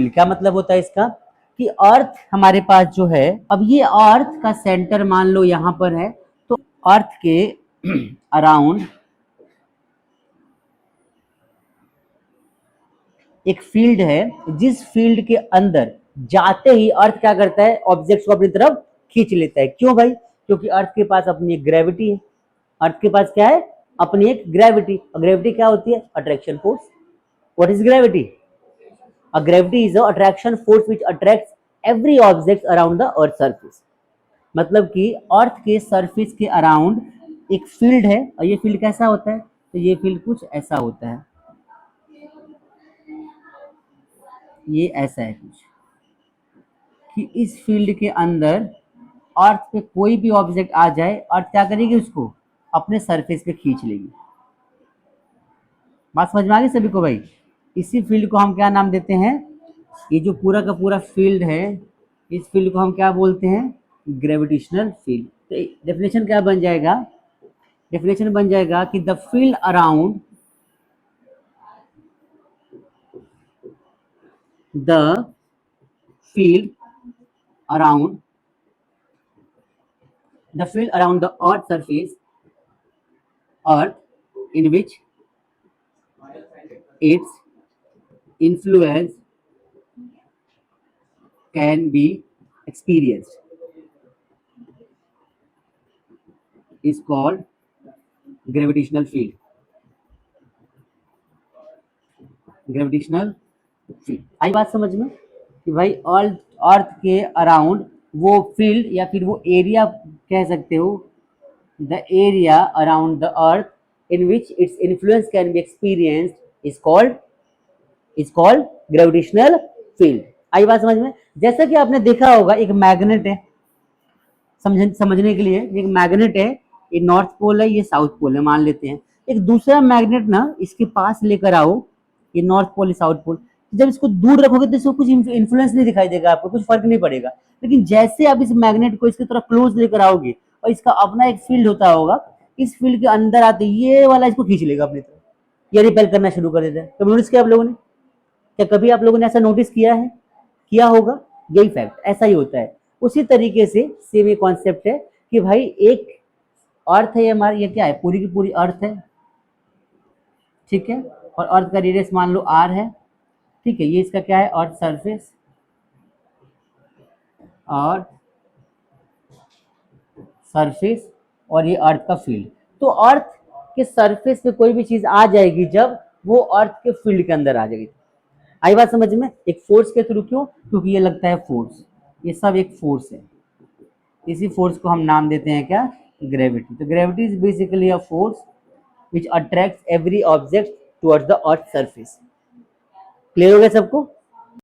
क्या मतलब होता है इसका कि अर्थ हमारे पास जो है, अब ये अर्थ का सेंटर मान लो यहां पर है, तो अर्थ के अराउंड एक फील्ड है, जिस फील्ड के अंदर जाते ही अर्थ क्या करता है, ऑब्जेक्ट्स को अपनी तरफ खींच लेता है। क्यों भाई? क्योंकि अर्थ के पास अपनी एक ग्रेविटी है। अर्थ के पास क्या है? अपनी एक ग्रेविटी। ग्रेविटी क्या होती है? Attraction force. What is gravity? A gravity is a attraction force which attracts every object around the earth surface. मतलब कि अर्थ के सरफेस के अराउंड एक फील्ड है, और ये फील्ड कैसा होता है? तो ये फील्ड कुछ ऐसा होता है, ये ऐसा है कुछ, कि इस फील्ड के अंदर अर्थ पे कोई भी ऑब्जेक्ट आ जाए, अर्थ क्या करेगी? उसको अपने सरफेस पे खींच लेगी। बात समझ में आ गई सभी को भाई? इसी फील्ड को हम क्या नाम देते हैं? ये जो पूरा का पूरा फील्ड है, इस फील्ड को हम क्या बोलते हैं? Gravitational field. तो डेफिनेशन क्या बन जाएगा? डेफिनेशन बन जाएगा कि the field around the field around the field around the earth surface, earth, in which its influence can be experienced, is called gravitational field. Gravitational field. आई बात समझ में कि भाई अर्थ के अराउंड वो फील्ड या फिर वो एरिया कह सकते हो, the area around the earth in which its influence can be experienced is called gravitational field. आई बात समझ में? जैसा कि आपने देखा होगा, एक मैग्नेट है, समझने के लिए, एक मैग्नेट है, ये नॉर्थ पोल है, ये साउथ पोल है, मान लेते हैं। एक दूसरा मैग्नेट ना इसके पास लेकर आओ, ये नॉर्थ पोल, साउथ पोल, जब इसको दूर रखोगे तो इसको कुछ इन्फ्लुएंस नहीं दिखाई देगा, आपको कुछ फर्क नहीं पड़ेगा। लेकिन जैसे आप इस मैग्नेट को इसकी तरफ क्लोज लेकर आओगे, और इसका अपना एक फील्ड होता होगा, इस फील्ड के अंदर आते ये वाला इसको खींच लेगा अपनी तरफ, ये रिपेल करना शुरू कर देता है। कभी नोटिस किया आप लोगों ने? क्या कभी आप लोगों ने ऐसा नोटिस किया है? किया होगा। यही फैक्ट, ऐसा ही होता है। उसी तरीके से सेम ये कॉन्सेप्ट है कि भाई एक अर्थ है हमारी, ये क्या है? पूरी की पूरी अर्थ है, ठीक है, और अर्थ का रेडियस मान लो r है, ठीक है, ये इसका क्या है? अर्थ सरफेस, और सरफेस, और ये अर्थ का फील्ड। तो अर्थ के सरफेस पे कोई भी चीज आ जाएगी जब वो अर्थ के फील्ड के अंदर आ जाएगी। आई बात समझ में? एक फोर्स के थ्रू। क्यों? क्योंकि ये लगता है फोर्स, ये सब एक फोर्स है। इसी फोर्स को हम नाम देते हैं क्या? ग्रेविटी। तो gravity is basically a force which attracts every object towards the earth surface. Clear हो गया सबको?